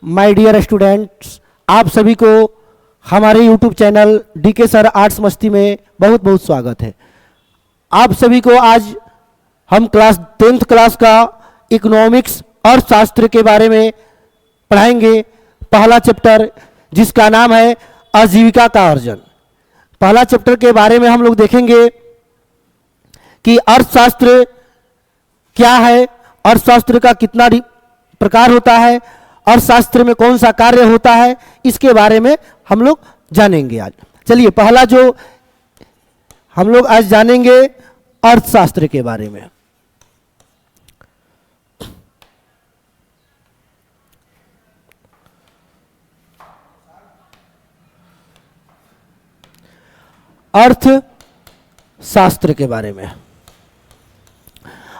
My dear students, आप सभी को हमारे YouTube channel DK sir arts मस्ती में बहुत बहुत स्वागत है। आप सभी को आज हम क्लास 10th क्लास का इकोनॉमिक्स अर्थशास्त्र के बारे में पढ़ाएंगे। पहला चैप्टर जिसका नाम है आजीविका का अर्जन। पहला चैप्टर के बारे में हम लोग देखेंगे कि अर्थशास्त्र क्या है, अर्थशास्त्र का कितना प्रकार होता है, अर्थशास्त्र में कौन सा कार्य होता है, इसके बारे में हम लोग जानेंगे आज। चलिए, पहला जो हम लोग आज जानेंगे अर्थशास्त्र के बारे में। अर्थशास्त्र के बारे में,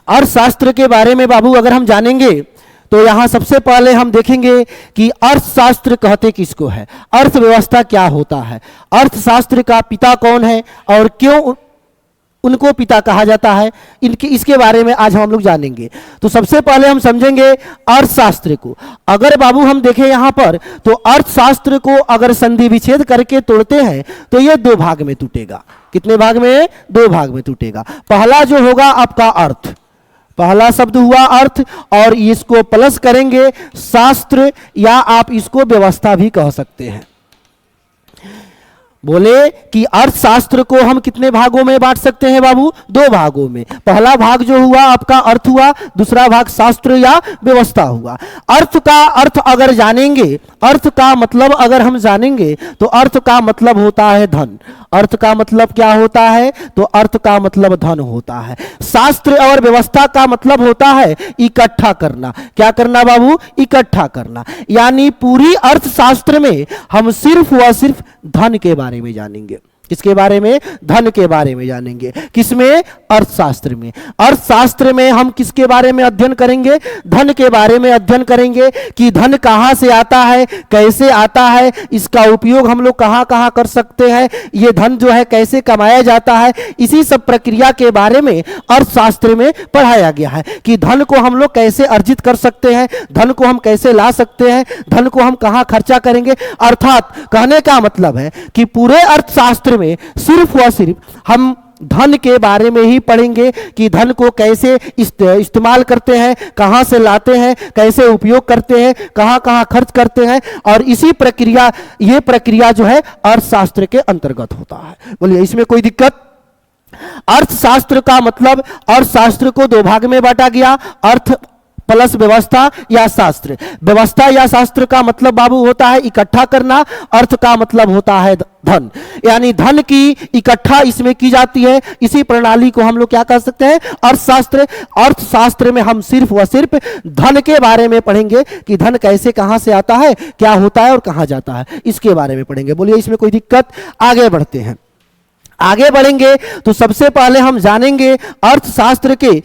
अर्थशास्त्र के बारे में बाबू अगर हम जानेंगे तो यहां सबसे पहले हम देखेंगे कि अर्थशास्त्र कहते किसको है, अर्थव्यवस्था क्या होता है, अर्थशास्त्र का पिता कौन है और क्यों उनको पिता कहा जाता है, इसके बारे में आज हम लोग जानेंगे। तो सबसे पहले हम समझेंगे अर्थशास्त्र को। अगर बाबू हम देखें यहां पर तो अर्थशास्त्र को अगर संधि विच्छेद करके तोड़ते हैं तो यह दो भाग में टूटेगा। कितने भाग में? दो भाग में टूटेगा। पहला जो होगा आपका अर्थ, पहला शब्द हुआ अर्थ, और इसको प्लस करेंगे शास्त्र, या आप इसको व्यवस्था भी कह सकते हैं। बोले कि अर्थशास्त्र को हम कितने भागों में बांट सकते हैं बाबू? दो भागों में। पहला भाग जो हुआ आपका अर्थ हुआ, दूसरा भाग शास्त्र या व्यवस्था हुआ। अर्थ का अर्थ अगर जानेंगे, अर्थ का मतलब अगर हम जानेंगे तो अर्थ का मतलब होता है धन। अर्थ का मतलब क्या होता है? तो अर्थ का मतलब धन होता है। शास्त्र और व्यवस्था का मतलब होता है इकट्ठा करना। क्या करना बाबू? इकट्ठा करना। यानी पूरी अर्थशास्त्र में हम सिर्फ व सिर्फ धन के बारे में जानेंगे। किसके बारे में? धन के बारे में जानेंगे। किसमें? अर्थशास्त्र में। अर्थशास्त्र में हम किसके बारे में अध्ययन करेंगे? धन के बारे में अध्ययन करेंगे कि धन कहां से आता है, कैसे आता है, इसका उपयोग हम लोग कहां कहां कर सकते हैं, ये धन जो है कैसे कमाया जाता है, इसी सब प्रक्रिया के बारे में अर्थशास्त्र में पढ़ाया गया है कि धन को हम लोग कैसे अर्जित कर सकते हैं, धन को हम कैसे ला सकते हैं, धन को हम कहां खर्चा करेंगे। अर्थात कहने का मतलब है कि पूरे अर्थशास्त्र में सिर्फ व सिर्फ हम धन के बारे में ही पढ़ेंगे कि धन को कैसे इस्तेमाल करते हैं, कहां से लाते हैं, कैसे उपयोग करते हैं, कहां कहां खर्च करते हैं, और इसी प्रक्रिया, ये प्रक्रिया जो है अर्थशास्त्र के अंतर्गत होता है। बोलिए, इसमें कोई दिक्कत? अर्थशास्त्र का मतलब, अर्थशास्त्र को दो भाग में बांटा गया, अर्थ प्लस व्यवस्था या शास्त्र। व्यवस्था या शास्त्र का मतलब बाबू होता है इकट्ठा करना, अर्थ का मतलब होता है धन। यानी धन की इकट्ठा इसमें की जाती है। इसी प्रणाली को हम लोग क्या कर सकते हैं? अर्थशास्त्र। अर्थशास्त्र में हम सिर्फ व सिर्फ धन के बारे में पढ़ेंगे कि धन कैसे, कहां से आता है, क्या होता है और कहां जाता है, इसके बारे में पढ़ेंगे। बोलिए, इसमें कोई दिक्कत? आगे बढ़ते हैं। आगे बढ़ेंगे तो सबसे पहले हम जानेंगे अर्थशास्त्र के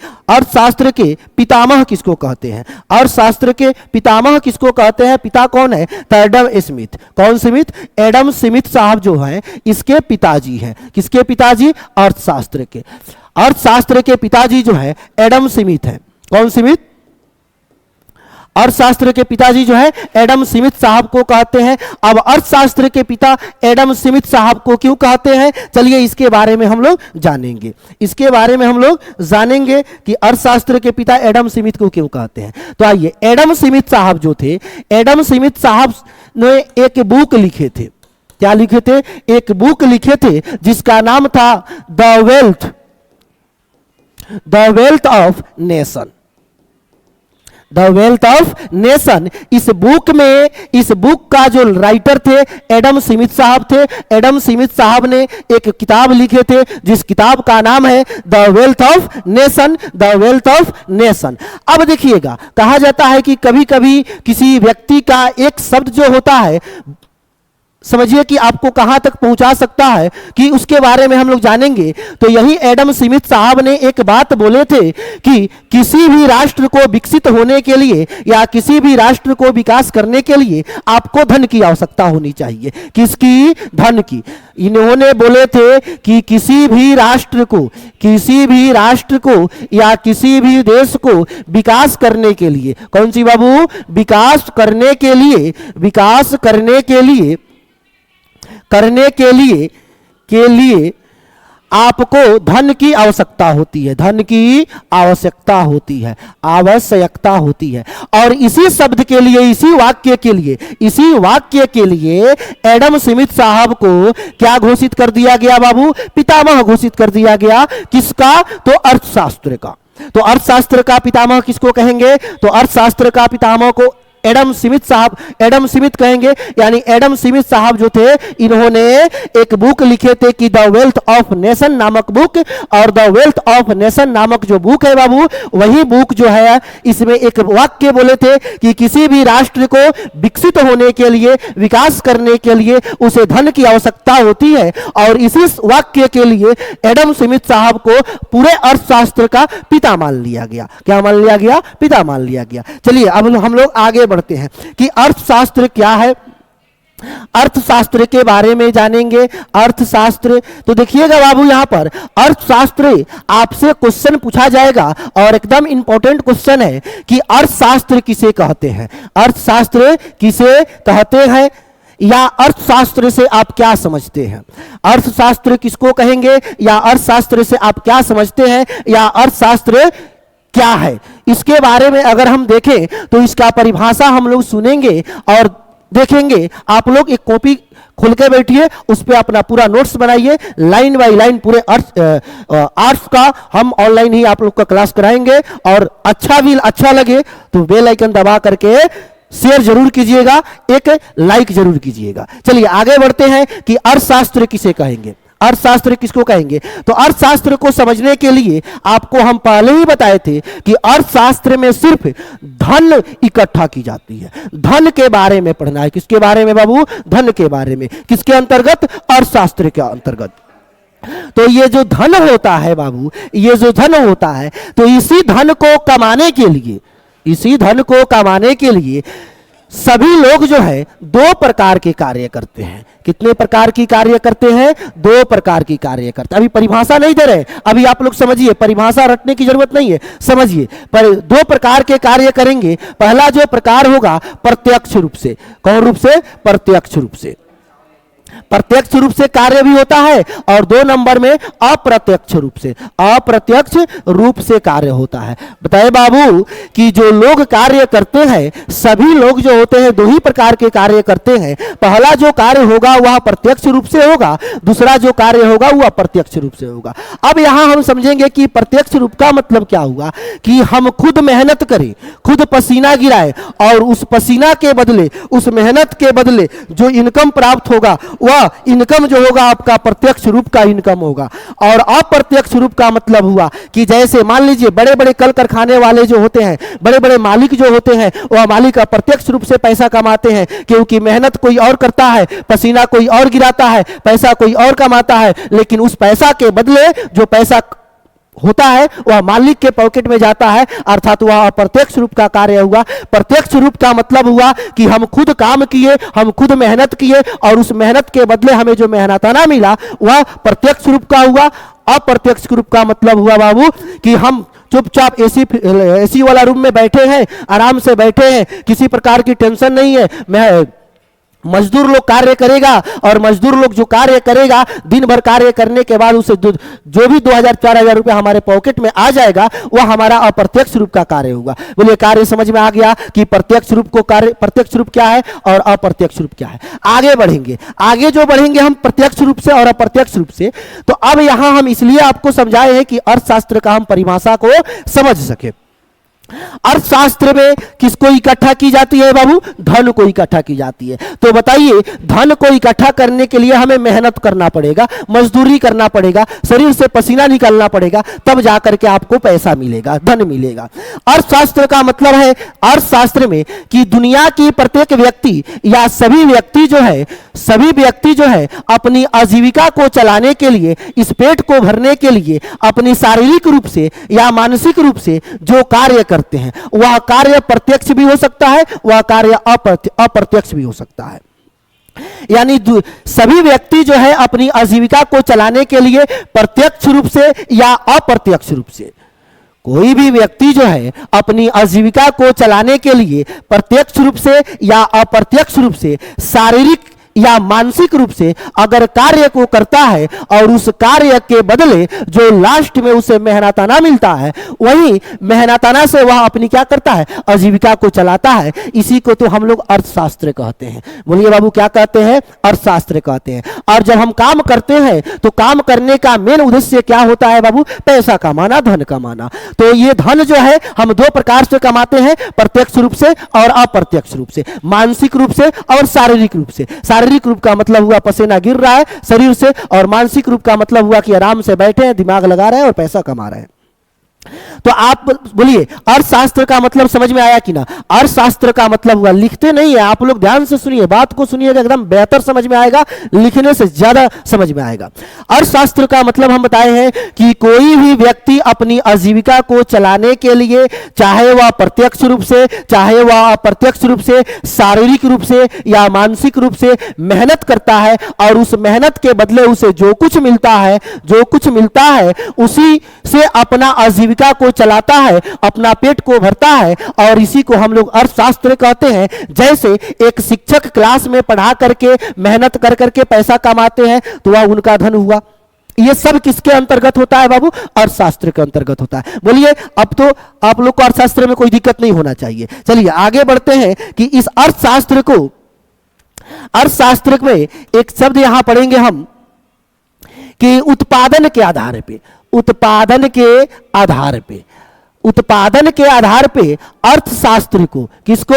पितामह किसको कहते हैं। अर्थशास्त्र के पितामह किसको कहते हैं? पिता कौन है? तो एडम स्मिथ। कौन स्मिथ? एडम स्मिथ साहब जो हैं इसके पिताजी हैं। किसके पिताजी? अर्थशास्त्र के। अर्थशास्त्र के पिताजी जो है एडम स्मिथ है। कौन स्मिथ? अर्थशास्त्र के पिताजी जो है एडम स्मिथ साहब को कहते हैं। अब अर्थशास्त्र के पिता एडम स्मिथ साहब को क्यों कहते हैं, चलिए इसके बारे में हम लोग जानेंगे। इसके बारे में हम लोग जानेंगे कि अर्थशास्त्र के पिता एडम स्मिथ को क्यों कहते हैं। तो आइए, एडम स्मिथ साहब जो थे, एडम स्मिथ साहब ने एक बुक लिखे थे। क्या लिखे थे? एक बुक लिखे थे जिसका नाम था the wealth of nation. The wealth of nation. इस बुक में, इस बुक का जो राइटर थे एडम स्मिथ साहब थे। एडम स्मिथ साहब ने एक किताब लिखे थे जिस किताब का नाम है the wealth of nation. The wealth of nation. अब देखिएगा, कहा जाता है कि कभी कभी किसी व्यक्ति का एक शब्द जो होता है समझिए कि आपको कहां तक पहुंचा सकता है कि उसके बारे में हम लोग जानेंगे। तो यही एडम स्मिथ साहब ने एक बात बोले थे कि किसी भी राष्ट्र को विकसित होने के लिए या किसी भी राष्ट्र को विकास करने के लिए आपको धन की आवश्यकता होनी चाहिए। किसकी? धन की। इन्होंने बोले थे कि किसी भी राष्ट्र को या किसी भी देश को विकास करने के लिए, कौन सी बाबू? विकास करने के लिए आपको धन की आवश्यकता होती है। धन की आवश्यकता होती है। और इसी शब्द के लिए, इसी वाक्य के लिए एडम स्मिथ साहब को क्या घोषित कर दिया गया बाबू? पितामह घोषित कर दिया गया। किसका? तो अर्थशास्त्र का। तो अर्थशास्त्र का पितामह किसको कहेंगे? तो अर्थशास्त्र का पितामह को एडम स्मिथ कहेंगे। यानी एडम स्मिथ साहब जो थे, इन्होंने एक बुक लिखे थे कि द वेल्थ ऑफ नेशन नामक बुक। और द वेल्थ ऑफ नेशन नामक जो बुक है बाबू, वही बुक जो है, इसमें एक वाक्य बोले थे कि किसी भी राष्ट्र को विकसित होने के लिए, विकास करने के लिए उसे धन की आवश्यकता होती है। और इसी वाक्य के लिए एडम स्मिथ साहब को पूरे अर्थशास्त्र का पिता मान लिया गया। क्या मान लिया गया? पिता मान लिया गया। चलिए अब हम लोग आगे बढ़ते हैं कि अर्थशास्त्र क्या है। अर्थशास्त्र के बारे में जानेंगे। अर्थशास्त्र, तो देखिएगा बाबू, यहां पर अर्थशास्त्र आपसे क्वेश्चन पूछा जाएगा और एकदम इंपॉर्टेंट क्वेश्चन है कि अर्थशास्त्र किसे कहते हैं? अर्थशास्त्र किसे कहते हैं या अर्थशास्त्र से आप क्या समझते हैं? अर्थशास्त्र किसको कहेंगे या अर्थशास्त्र से आप क्या समझते हैं या अर्थशास्त्र क्या है? इसके बारे में अगर हम देखें तो इसका परिभाषा हम लोग सुनेंगे और देखेंगे। आप लोग एक कॉपी खोल के बैठिए, उस पर अपना पूरा नोट्स बनाइए, लाइन बाय लाइन पूरे आर्ट्स का हम ऑनलाइन ही आप लोग का क्लास कराएंगे। और अच्छा लगे तो बेल आइकन दबा करके शेयर जरूर कीजिएगा, एक लाइक जरूर कीजिएगा। चलिए आगे बढ़ते हैं कि अर्थशास्त्र किसे कहेंगे, अर्थशास्त्र किसको कहेंगे। तो अर्थशास्त्र को समझने के लिए आपको हम पहले ही बताए थे कि अर्थशास्त्र में सिर्फ धन इकट्ठा की जाती है। धन के बारे में पढ़ना है। किसके बारे में बाबू? धन के बारे में। किसके अंतर्गत? अर्थशास्त्र के अंतर्गत। तो ये जो धन होता है बाबू, ये जो धन होता है, तो इसी धन को कमाने के लिए सभी लोग जो है दो प्रकार के कार्य करते हैं। कितने प्रकार की कार्य करते हैं? दो प्रकार की कार्य करते हैं। अभी परिभाषा नहीं दे रहे, अभी आप लोग समझिए, परिभाषा रटने की जरूरत नहीं है, समझिए। पर दो प्रकार के कार्य करेंगे। पहला जो प्रकार होगा प्रत्यक्ष रूप से। कौन रूप से? प्रत्यक्ष रूप से। प्रत्यक्ष रूप से कार्य भी होता है और दो नंबर में अप्रत्यक्ष रूप से कार्य होता है। बताए बाबू कि जो लोग कार्य करते हैं, सभी लोग जो होते हैं दो ही प्रकार के कार्य करते हैं। पहला जो कार्य होगा वह प्रत्यक्ष रूप से होगा, दूसरा जो कार्य होगा वह अप्रत्यक्ष रूप से होगा। अब यहां हम समझेंगे कि प्रत्यक्ष रूप का मतलब क्या हुआ कि हम खुद मेहनत करें, खुद पसीना गिराए और उस पसीना के बदले, उस मेहनत के बदले जो इनकम प्राप्त होगा वह इनकम जो होगा आपका प्रत्यक्ष रूप का इनकम होगा। और अप्रत्यक्ष रूप का मतलब हुआ कि जैसे मान लीजिए बड़े बड़े कल कारखाने वाले जो होते हैं, बड़े बड़े मालिक जो होते हैं, वह मालिक अप्रत्यक्ष रूप से पैसा कमाते हैं, क्योंकि मेहनत कोई और करता है, पसीना कोई और गिराता है, पैसा कोई और कमाता है, लेकिन उस पैसा के बदले जो पैसा होता है वह मालिक के पॉकेट में जाता है, अर्थात वह अप्रत्यक्ष रूप का कार्य हुआ। प्रत्यक्ष रूप का मतलब हुआ कि हम खुद काम किए, हम खुद मेहनत किए और उस मेहनत के बदले हमें जो मेहनताना मिला वह प्रत्यक्ष रूप का हुआ। अप्रत्यक्ष रूप का मतलब हुआ बाबू कि हम चुपचाप एसी वाला रूम में बैठे हैं, आराम से बैठे हैं, किसी प्रकार की टेंशन नहीं है। मजदूर लोग कार्य करेगा और मजदूर लोग जो कार्य करेगा, दिन भर कार्य करने के बाद उसे जो भी 2000-4000 रुपए हमारे पॉकेट में आ जाएगा वह हमारा अप्रत्यक्ष रूप का कार्य होगा। बोलिए कार्य समझ में आ गया कि प्रत्यक्ष रूप क्या है और अप्रत्यक्ष रूप क्या है। आगे जो बढ़ेंगे हम प्रत्यक्ष रूप से और अप्रत्यक्ष रूप से। तो अब यहां हम इसलिए आपको समझाए हैं कि अर्थशास्त्र का हम परिभाषा को समझ सके। अर्थशास्त्र में किसको इकट्ठा की जाती है बाबू? धन को इकट्ठा की जाती है। तो बताइए, धन को इकट्ठा करने के लिए हमें मेहनत करना पड़ेगा, मजदूरी करना पड़ेगा, शरीर से पसीना निकालना पड़ेगा, तब जाकर के आपको पैसा मिलेगा, धन मिलेगा। अर्थशास्त्र का मतलब है, अर्थशास्त्र में कि दुनिया की प्रत्येक व्यक्ति या सभी व्यक्ति जो है अपनी आजीविका को चलाने के लिए, इस पेट को भरने के लिए अपनी शारीरिक रूप से या मानसिक रूप से जो कार्य करते हैं, वह कार्य प्रत्यक्ष भी हो सकता है, वह कार्य अप्रत्यक्ष भी हो सकता है। यानी सभी व्यक्ति जो है अपनी आजीविका को चलाने के लिए प्रत्यक्ष रूप से या अप्रत्यक्ष रूप से, कोई भी व्यक्ति जो है अपनी आजीविका को चलाने के लिए प्रत्यक्ष रूप से या अप्रत्यक्ष रूप से, शारीरिक या मानसिक रूप से अगर कार्य को करता है और उस कार्य के बदले जो लास्ट में उसे मेहनताना मिलता है, वही मेहनताना से वह अपनी क्या करता है? आजीविका को चलाता है। इसी को तो हम लोग अर्थशास्त्र कहते हैं। बोलिए बाबू, क्या कहते हैं? अर्थशास्त्र कहते हैं। और जब हम काम करते हैं तो काम करने का मेन उद्देश्य क्या होता है बाबू? पैसा कमाना, धन कमाना। तो ये धन जो है हम दो प्रकार से कमाते हैं, प्रत्यक्ष रूप से और अप्रत्यक्ष रूप से, मानसिक रूप से और शारीरिक रूप से। शारीरिक रूप का मतलब हुआ पसीना गिर रहा है शरीर से, और मानसिक रूप का मतलब हुआ कि आराम से बैठे हैं, दिमाग लगा रहे हैं और पैसा कमा रहे हैं। तो आप बोलिए, अर्थशास्त्र का मतलब समझ में आया कि ना? अर्थशास्त्र का मतलब हुआ, लिखते नहीं है आप लोग, ध्यान से सुनिए, बात को सुनिएगा, एकदम बेहतर समझ में आएगा, लिखने से ज्यादा समझ में आएगा। अर्थशास्त्र का मतलब हम बताए हैं कि कोई भी व्यक्ति अपनी आजीविका को चलाने के लिए, चाहे वह प्रत्यक्ष रूप से चाहे वह अप्रत्यक्ष रूप से, शारीरिक रूप से या मानसिक रूप से मेहनत करता है, और उस मेहनत के बदले उसे जो कुछ मिलता है उसी से अपना आजीविका को चलाता है, अपना पेट को भरता है, और इसी को हम लोग अर्थशास्त्र कहते हैं। जैसे एक शिक्षक क्लास में पढ़ा करके मेहनत कर करके पैसा कमाते हैं, तो वह उनका धन हुआ। ये सब किसके अंतर्गत होता है बाबू? अर्थशास्त्र के अंतर्गत होता है। बोलिए, अब तो आप लोग को अर्थशास्त्र में कोई दिक्कत नहीं होना चाहिए। चलिए आगे बढ़ते हैं कि इस अर्थशास्त्र में एक शब्द यहां पढ़ेंगे हम कि उत्पादन के आधार पे अर्थशास्त्र को, किसको?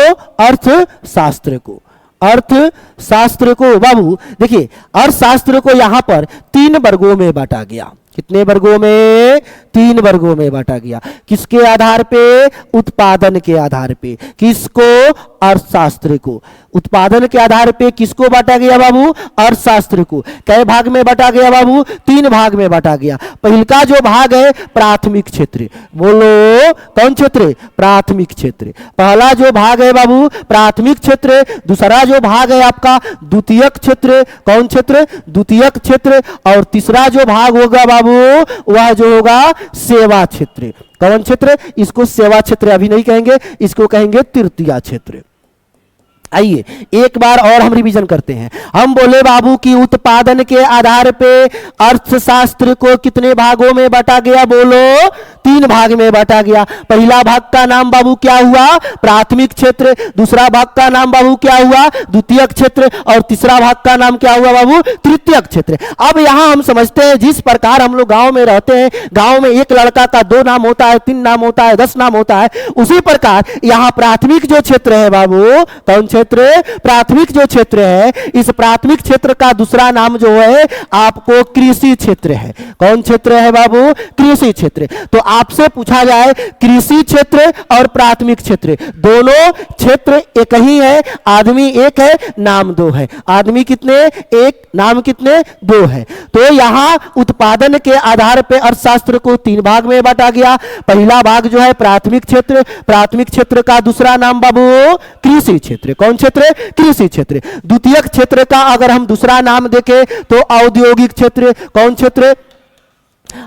अर्थशास्त्र को बाबू देखिए, अर्थशास्त्र को यहां पर 3 वर्गों में बांटा गया। कितने वर्गों में? 3 वर्गों में बांटा गया। किसके आधार पे? उत्पादन के आधार पे। किसको? अर्थशास्त्र को। उत्पादन के आधार पे किसको बांटा गया बाबू? अर्थशास्त्र को। कई भाग में बांटा गया बाबू? 3 भाग में बांटा गया। पहला जो भाग है प्राथमिक क्षेत्र, बोलो कौन क्षेत्र? प्राथमिक क्षेत्र। पहला जो भाग है बाबू प्राथमिक क्षेत्र। दूसरा जो भाग है आपका द्वितीयक क्षेत्र। कौन क्षेत्र? द्वितीयक क्षेत्र। और तीसरा जो भाग होगा बाबू वह जो होगा सेवा क्षेत्र। कौन क्षेत्र? इसको सेवा क्षेत्र अभी नहीं कहेंगे, इसको कहेंगे तृतीय क्षेत्र। आइए एक बार और हम रिवीजन करते हैं। हम बोले बाबू कि उत्पादन के आधार पे अर्थशास्त्र को कितने भागों में बांटा गया? बोलो 3 भाग में बांटा गया। पहला भाग का नाम बाबू क्या हुआ? प्राथमिक क्षेत्र। दूसरा भाग का नाम बाबू क्या हुआ? द्वितीयक क्षेत्र। और तीसरा भाग का नाम क्या हुआ बाबू? तृतीयक क्षेत्र। अब यहां हम समझते हैं, जिस प्रकार हम लोग गांव में रहते हैं, गांव में एक लड़का का 2 नाम होता है, 3 नाम होता है, 10 नाम होता है, उसी प्रकार यहां प्राथमिक जो क्षेत्र है बाबू, कौन क्षेत्र? प्राथमिक जो क्षेत्र है, इस प्राथमिक क्षेत्र का दूसरा नाम जो है आपको कृषि क्षेत्र है। कौन क्षेत्र है बाबू? कृषि क्षेत्र। तो आपसे पूछा जाए कृषि क्षेत्र और प्राथमिक क्षेत्र दोनों क्षेत्र एक ही है, आदमी एक है, नाम 2 है। आदमी कितने? एक, नाम कितने? 2 है। तो यहां उत्पादन के आधार पर अर्थशास्त्र को 3 भाग में बांटा गया। पहला भाग जो है प्राथमिक क्षेत्र। प्राथमिक क्षेत्र का दूसरा नाम बाबू कृषि क्षेत्र। कौन क्षेत्र? कृषि क्षेत्र। द्वितीयक क्षेत्र का अगर हम दूसरा नाम देखें तो औद्योगिक क्षेत्र। कौन क्षेत्र?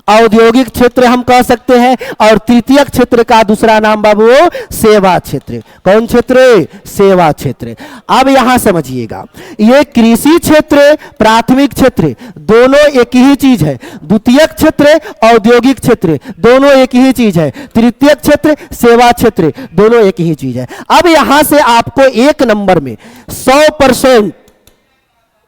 औद्योगिक क्षेत्र हम कह सकते हैं। और तृतीयक क्षेत्र का दूसरा नाम बाबू सेवा क्षेत्र। कौन क्षेत्र? सेवा क्षेत्र। अब यहां समझिएगा, ये कृषि क्षेत्र, प्राथमिक क्षेत्र दोनों एक ही चीज है। द्वितीयक क्षेत्र, औद्योगिक क्षेत्र दोनों एक ही चीज है। तृतीयक क्षेत्र, सेवा क्षेत्र दोनों एक ही चीज है। अब यहां से आपको 1 नंबर में 100%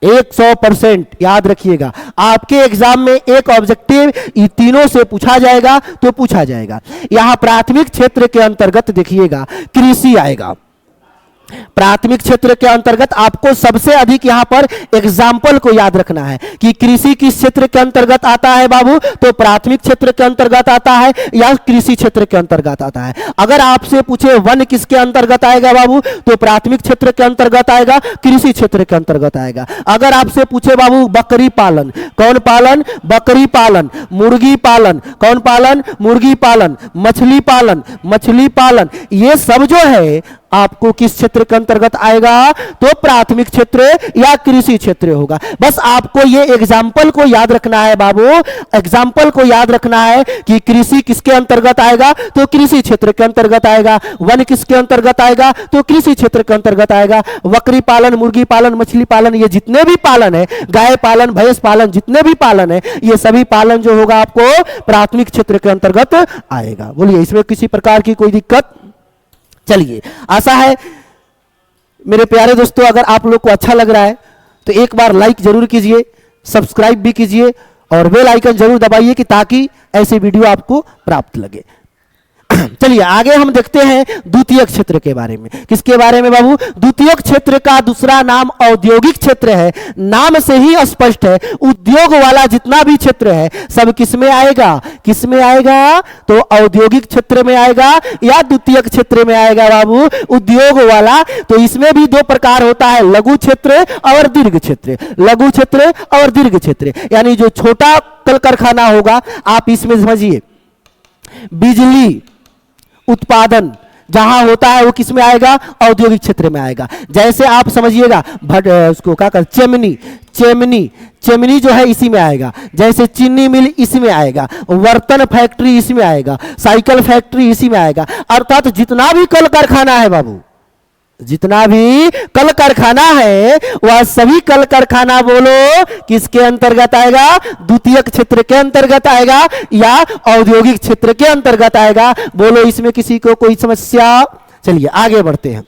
100% याद रखिएगा। आपके एग्जाम में एक ऑब्जेक्टिव इन तीनों से पूछा जाएगा तो पूछा जाएगा। यहां प्राथमिक क्षेत्र के अंतर्गत देखिएगा कृषि आएगा। प्राथमिक क्षेत्र के अंतर्गत आपको सबसे अधिक यहां पर एग्जाम्पल को याद रखना है कि कृषि किस क्षेत्र के अंतर्गत आता है बाबू, तो प्राथमिक क्षेत्र के अंतर्गत आता है या कृषि क्षेत्र के अंतर्गत आता है। अगर आपसे पूछे वन किसके अंतर्गत आएगा बाबू, तो प्राथमिक क्षेत्र के अंतर्गत आएगा, कृषि क्षेत्र के अंतर्गत आएगा। अगर आपसे पूछे बाबू बकरी पालन, कौन पालन, बकरी पालन, मुर्गी पालन, कौन पालन, मुर्गी पालन, मछली पालन, मछली पालन, ये सब जो है आपको किस क्षेत्र के अंतर्गत आएगा, तो प्राथमिक क्षेत्र या कृषि क्षेत्र होगा। बस आपको ये एग्जाम्पल को याद रखना है बाबू, एग्जाम्पल को याद रखना है कि कृषि किसके अंतर्गत आएगा, तो कृषि क्षेत्र के अंतर्गत आएगा। वन किसके अंतर्गत आएगा, तो कृषि क्षेत्र के अंतर्गत आएगा। बकरी पालन, मुर्गी पालन, मछली पालन, ये जितने भी पालन है, गाय पालन, भैंस पालन, जितने भी पालन है, ये सभी पालन जो होगा आपको प्राथमिक क्षेत्र के अंतर्गत आएगा। बोलिए इसमें किसी प्रकार की कोई दिक्कत? चलिए, आशा है मेरे प्यारे दोस्तों अगर आप लोग को अच्छा लग रहा है तो एक बार लाइक जरूर कीजिए, सब्सक्राइब भी कीजिए और बेल आइकन जरूर दबाइए कि ताकि ऐसे वीडियो आपको प्राप्त लगे। चलिए आगे हम देखते हैं द्वितीयक क्षेत्र के बारे में। किसके बारे में बाबू? द्वितीयक क्षेत्र का दूसरा नाम औद्योगिक क्षेत्र है। नाम से ही स्पष्ट है, उद्योग वाला जितना भी क्षेत्र है सब किस में आएगा, किस में आएगा, तो औद्योगिक क्षेत्र में आएगा या द्वितीयक क्षेत्र में आएगा बाबू, उद्योग वाला। तो इसमें भी दो प्रकार होता है, लघु क्षेत्र और दीर्घ क्षेत्र। लघु क्षेत्र और दीर्घ क्षेत्र यानी जो छोटा कल कारखाना होगा, आप इसमें समझिए बिजली उत्पादन जहां होता है वो किस में आएगा, औद्योगिक क्षेत्र में आएगा। जैसे आप समझिएगा उसको क्या कर, चेमनी, चेमनी, चेमनी जो है इसी में आएगा। जैसे चीनी मिल इसी में आएगा, बर्तन फैक्ट्री इसी में आएगा, साइकिल फैक्ट्री इसी में आएगा। अर्थात जितना भी कल कारखाना है बाबू, जितना भी कल कारखाना है वह सभी कल कारखाना बोलो किसके अंतर्गत आएगा, द्वितीयक क्षेत्र के अंतर्गत आएगा या औद्योगिक क्षेत्र के अंतर्गत आएगा। बोलो इसमें किसी को कोई समस्या? चलिए आगे बढ़ते हैं।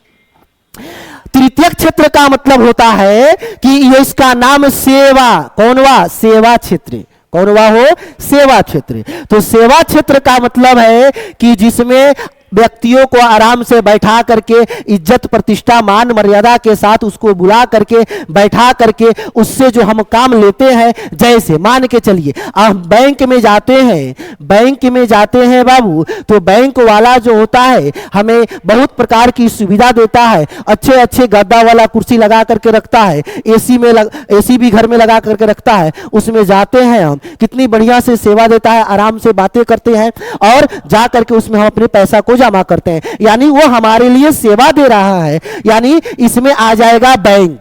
तृतीयक क्षेत्र का मतलब होता है कि ये इसका नाम सेवा, कौन वा, सेवा क्षेत्र, कौन वा हो, सेवा क्षेत्र। तो सेवा क्षेत्र का मतलब है कि जिसमें व्यक्तियों को आराम से बैठा करके इज्जत प्रतिष्ठा मान मर्यादा के साथ उसको बुला करके बैठा करके उससे जो हम काम लेते हैं, जैसे मान के चलिए आप बैंक में जाते हैं, बैंक में जाते हैं बाबू, तो बैंक वाला जो होता है हमें बहुत प्रकार की सुविधा देता है, अच्छे अच्छे गद्दा वाला कुर्सी लगा करके रखता है, एसी भी घर में लगा करके रखता है, उसमें जाते हैं हम, कितनी बढ़िया से सेवा देता है, आराम से बातें करते हैं और जा करके उसमें हम अपने पैसा को जमा करते हैं, यानी वो हमारे लिए सेवा दे रहा है। यानी इसमें आ जाएगा बैंक,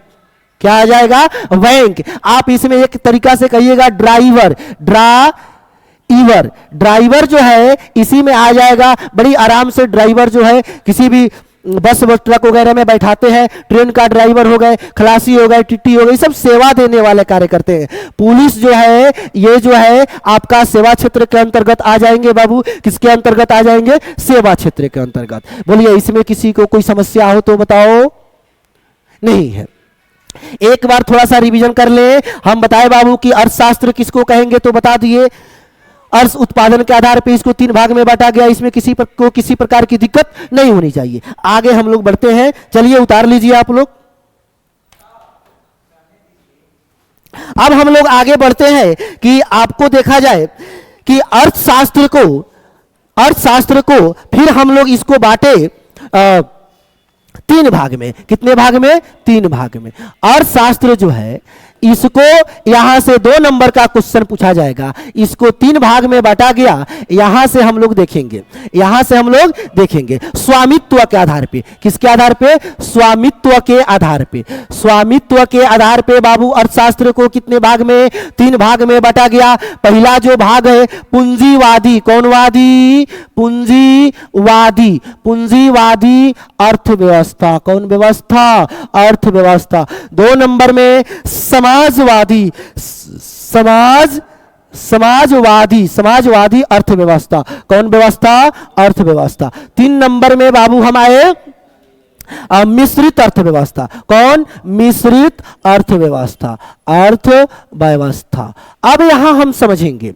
क्या आ जाएगा, बैंक। आप इसमें एक तरीका से कहिएगा ड्राइवर, ड्राइवर, ड्राइवर जो है इसी में आ जाएगा। बड़ी आराम से ड्राइवर जो है किसी भी बस ट्रक वगैरह में बैठाते हैं, ट्रेन का ड्राइवर हो गए, खलासी हो गए, टिट्टी हो गई, सब सेवा देने वाले कार्य करते हैं। पुलिस जो है ये जो है आपका सेवा क्षेत्र के अंतर्गत आ जाएंगे बाबू, किसके अंतर्गत आ जाएंगे, सेवा क्षेत्र के अंतर्गत। बोलिए इसमें किसी को कोई समस्या हो तो बताओ? नहीं है। एक बार थोड़ा सा रिवीजन कर ले। हम बताए बाबू कि अर्थशास्त्र किसको कहेंगे, तो बता दिए अर्थ उत्पादन के आधार पर इसको 3 भाग में बांटा गया। इसमें किसी प्रकार की दिक्कत नहीं होनी चाहिए। आगे हम लोग बढ़ते हैं। चलिए उतार लीजिए आप लोग। अब हम लोग आगे बढ़ते हैं कि आपको देखा जाए कि अर्थशास्त्र को फिर हम लोग इसको बांटे 3 भाग में। कितने भाग में? 3 भाग में। अर्थशास्त्र जो है इसको यहां से 2 नंबर का क्वेश्चन पूछा जाएगा। इसको 3 भाग में बांटा गया। यहां से हम लोग देखेंगे, यहां से हम लोग देखेंगे स्वामित्व के आधार पे। किसके आधार पे? स्वामित्व के आधार पे। स्वामित्व के आधार पे बाबू अर्थशास्त्र को कितने भाग में? 3 भाग में बांटा गया। पहला जो भाग है पूंजीवादी, कौन वादी? पूंजीवादी, पूंजीवादी अर्थव्यवस्था, कौन व्यवस्था? अर्थव्यवस्था। 2 नंबर में समाजवादी, समाजवादी अर्थव्यवस्था, कौन व्यवस्था? अर्थव्यवस्था। 3 नंबर में बाबू हम आए मिश्रित अर्थव्यवस्था। कौन? मिश्रित अर्थव्यवस्था, अर्थव्यवस्था। अब यहां हम समझेंगे,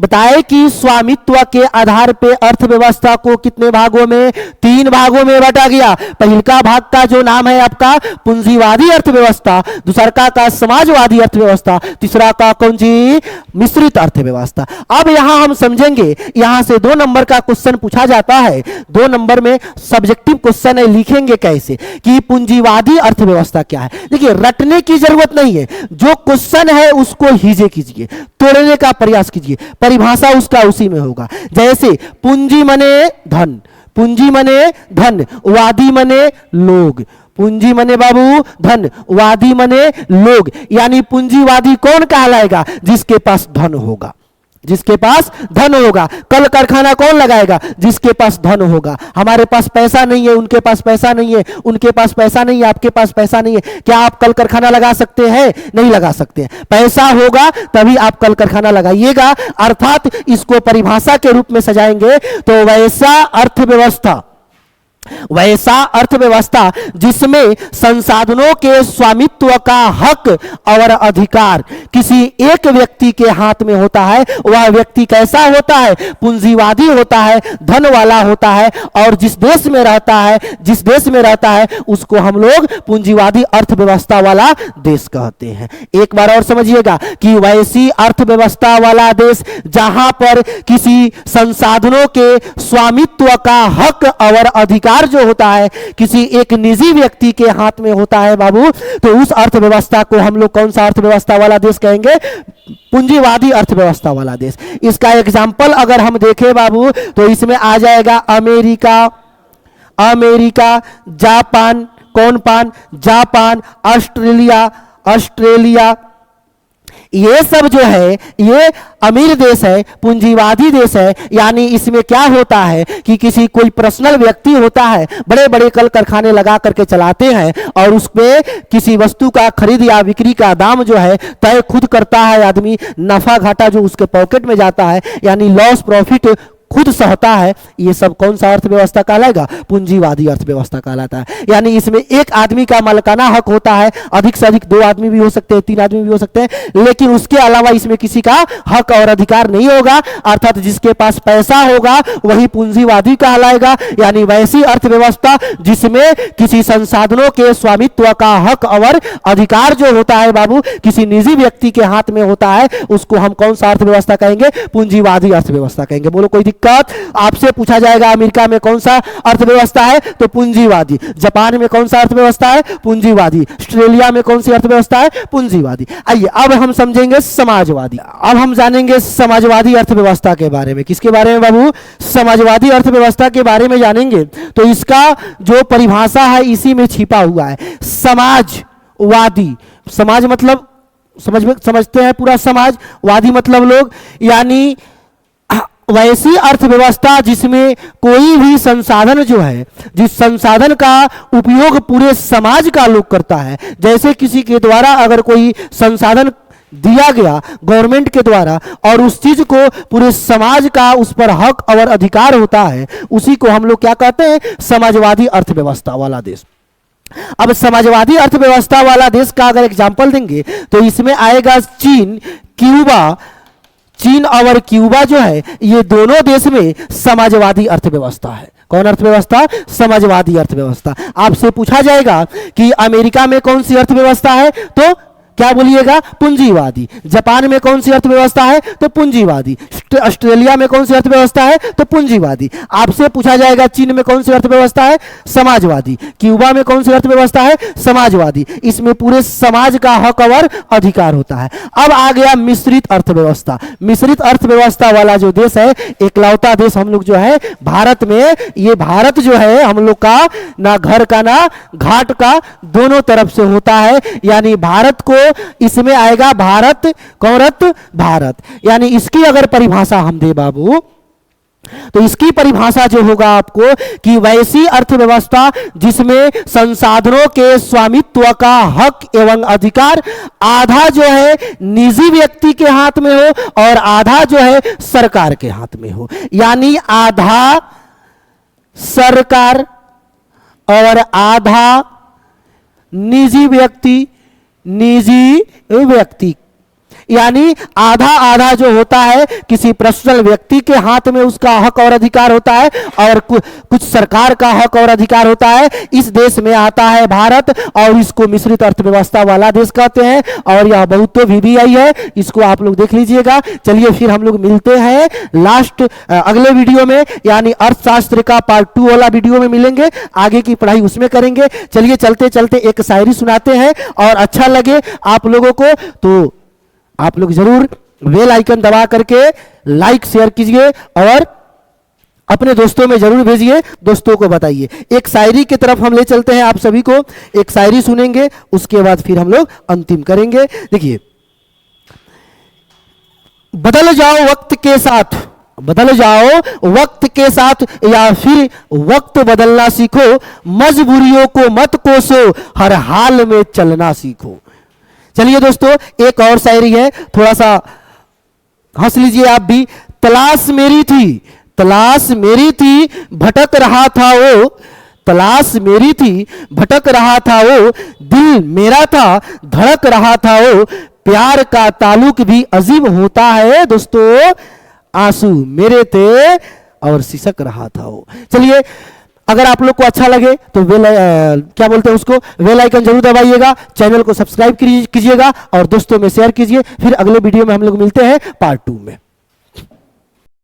बताए कि स्वामित्व के आधार पे अर्थव्यवस्था को कितने भागों में? 3 भागों में बांटा गया। पहला भाग का जो नाम है आपका पूंजीवादी अर्थव्यवस्था, दूसरा का समाजवादी अर्थव्यवस्था, तीसरा का कौन सी? मिश्रित अर्थव्यवस्था। अब यहां हम समझेंगे, यहां से 2 नंबर का क्वेश्चन पूछा जाता है। 2 नंबर में सब्जेक्टिव क्वेश्चन है, लिखेंगे कैसे कि पूंजीवादी अर्थव्यवस्था क्या है। देखिए, रटने की जरूरत नहीं है, जो क्वेश्चन है उसको हीजे कीजिए, तोड़ने का प्रयास कीजिए, परिभाषा उसका उसी में होगा। जैसे पूंजी मने धन, पूंजी मने धन, वादी मने लोग, पूंजी मने बाबू धन, वादी मने लोग। यानी पूंजीवादी कौन कहलाएगा? जिसके पास धन होगा, जिसके पास धन होगा। कल कारखाना कौन लगाएगा? जिसके पास धन होगा। हमारे पास पैसा नहीं है, उनके पास पैसा नहीं है, उनके पास पैसा नहीं है, आपके पास पैसा नहीं है। क्या आप कल कारखाना लगा सकते हैं? नहीं लगा सकते हैं। पैसा होगा तभी आप कल कारखाना लगाइएगा। अर्थात इसको परिभाषा के रूप में सजाएंगे तो वैसा अर्थव्यवस्था, वैसा अर्थव्यवस्था जिसमें संसाधनों के स्वामित्व का हक और अधिकार किसी एक व्यक्ति के हाथ में होता है, वह व्यक्ति कैसा होता है? पूंजीवादी होता है, धन वाला होता है। और जिस देश में रहता है, जिस देश में रहता है उसको हम लोग पूंजीवादी अर्थव्यवस्था वाला देश कहते हैं। एक बार और समझिएगा कि वैसी अर्थव्यवस्था वाला देश जहां पर किसी संसाधनों के स्वामित्व का हक और अधिकार जो होता है किसी एक निजी व्यक्ति के हाथ में होता है बाबू, तो उस अर्थव्यवस्था को हम लोग कौन सा अर्थव्यवस्था वाला देश कहेंगे? पूंजीवादी अर्थव्यवस्था वाला देश। इसका एग्जाम्पल अगर हम देखें बाबू तो इसमें आ जाएगा अमेरिका, अमेरिका, जापान, कौन पान? Japan, Australia, Australia. ये सब जो है ये अमीर देश है, पूंजीवादी देश है। यानी इसमें क्या होता है कि किसी कोई पर्सनल व्यक्ति होता है, बड़े बड़े कल कारखाने लगा करके चलाते हैं और उसपे किसी वस्तु का खरीद या बिक्री का दाम जो है तय खुद करता है आदमी। नफा घाटा जो उसके पॉकेट में जाता है, यानी लॉस प्रॉफिट खुद सहता है। ये सब कौन सा अर्थव्यवस्था कहलाएगा? पूंजीवादी अर्थव्यवस्था कहलाता है। यानी इसमें एक आदमी का मालिकाना हक होता है, अधिक से अधिक 2 आदमी भी हो सकते हैं, 3 आदमी भी हो सकते हैं, लेकिन उसके अलावा इसमें किसी का हक और अधिकार नहीं होगा। अर्थात जिसके पास पैसा होगा वही पूंजीवादी कहलाएगा। यानी वैसी अर्थव्यवस्था जिसमें किसी संसाधनों के स्वामित्व का हक और अधिकार जो होता है बाबू किसी निजी व्यक्ति के हाथ में होता है, उसको हम कौन सा अर्थव्यवस्था कहेंगे? पूंजीवादी अर्थव्यवस्था कहेंगे। बोलो कोई दिक्कत? आपसे पूछा जाएगा अमेरिका में कौन सा अर्थव्यवस्था है तो पूंजीवादी, जापान में कौन सा अर्थव्यवस्था है? पूंजीवादी, ऑस्ट्रेलिया में कौन सी अर्थव्यवस्था है? पूंजीवादी। आइए अब हम समझेंगे समाजवादी। अब हम जानेंगे समाजवादी अर्थव्यवस्था के बारे में। किसके बारे में बाबू? समाजवादी अर्थव्यवस्था के बारे में जानेंगे। तो इसका जो परिभाषा है इसी में छिपा हुआ है। समाजवादी, समाज मतलब समझते हैं पूरा समाज, वादी मतलब लोग। यानी वैसी अर्थव्यवस्था जिसमें कोई भी संसाधन जो है, जिस संसाधन का उपयोग पूरे समाज का लोग करता है, जैसे किसी के द्वारा अगर कोई संसाधन दिया गया गवर्नमेंट के द्वारा और उस चीज को पूरे समाज का उस पर हक और अधिकार होता है, उसी को हम लोग क्या कहते हैं? समाजवादी अर्थव्यवस्था वाला देश। अब समाजवादी अर्थव्यवस्था वाला देश का अगर एग्जाम्पल देंगे तो इसमें आएगा चीन, क्यूबा। चीन और क्यूबा जो है ये दोनों देश में समाजवादी अर्थव्यवस्था है। कौन अर्थव्यवस्था? समाजवादी अर्थव्यवस्था। आपसे पूछा जाएगा कि अमेरिका में कौन सी अर्थव्यवस्था है तो क्या बोलिएगा? पूंजीवादी। जापान में कौन सी अर्थव्यवस्था है तो पूंजीवादी। ऑस्ट्रेलिया में कौन सी अर्थव्यवस्था है तो पूंजीवादी। आपसे पूछा जाएगा चीन में कौन सी अर्थव्यवस्था है? समाजवादी। क्यूबा में कौन सी अर्थव्यवस्था है? समाजवादी। इसमें पूरे समाज का हक और अधिकार होता है। अब आ गया मिश्रित अर्थव्यवस्था। मिश्रित अर्थव्यवस्था वाला जो देश है, एकलौता देश हम लोग जो है भारत में, ये भारत जो है हम लोग का ना घर का ना घाट का दोनों तरफ से होता है। यानी भारत को इसमें आएगा भारत, कौरत भारत। यानी इसकी अगर परिभाषा हम दे बाबू तो इसकी परिभाषा जो होगा आपको कि वैसी अर्थव्यवस्था जिसमें संसाधनों के स्वामित्व का हक एवं अधिकार आधा जो है निजी व्यक्ति के हाथ में हो और आधा जो है सरकार के हाथ में हो। यानी आधा सरकार और आधा निजी व्यक्ति। यानी आधा आधा जो होता है किसी पर्सनल व्यक्ति के हाथ में उसका हक और अधिकार होता है, और कुछ सरकार का हक और अधिकार होता है। इस देश में आता है भारत, और इसको मिश्रित अर्थव्यवस्था वाला देश कहते हैं, और यह बहुत तो VBI है, इसको आप लोग देख लीजिएगा। चलिए फिर हम लोग मिलते हैं लास्ट अगले वीडियो में, यानी अर्थशास्त्र का पार्ट 2 वाला वीडियो में मिलेंगे, आगे की पढ़ाई उसमें करेंगे। चलिए चलते चलते एक शायरी सुनाते हैं, और अच्छा लगे आप लोगों को तो आप लोग जरूर बेल आइकन दबा करके लाइक शेयर कीजिए, और अपने दोस्तों में जरूर भेजिए, दोस्तों को बताइए। एक शायरी की तरफ हम ले चलते हैं आप सभी को, एक शायरी सुनेंगे, उसके बाद फिर हम लोग अंतिम करेंगे। देखिए, बदल जाओ वक्त के साथ, बदल जाओ वक्त के साथ, या फिर वक्त बदलना सीखो, मजबूरियों को मत कोसो, हर हाल में चलना सीखो। चलिए दोस्तों, एक और शायरी है, थोड़ा सा हंस लीजिए आप भी। तलाश मेरी थी भटक रहा था वो, तलाश मेरी थी भटक रहा था वो, दिल मेरा था धड़क रहा था वो, प्यार का ताल्लुक भी अजीब होता है दोस्तों, आंसू मेरे थे और सिसक रहा था वो। चलिए, अगर आप लोग को अच्छा लगे तो क्या बोलते हैं उसको, बेल आइकन जरूर दबाइएगा, चैनल को सब्सक्राइब कीजिएगा, और दोस्तों में शेयर कीजिए। फिर अगले वीडियो में हम लोग मिलते हैं पार्ट 2 में।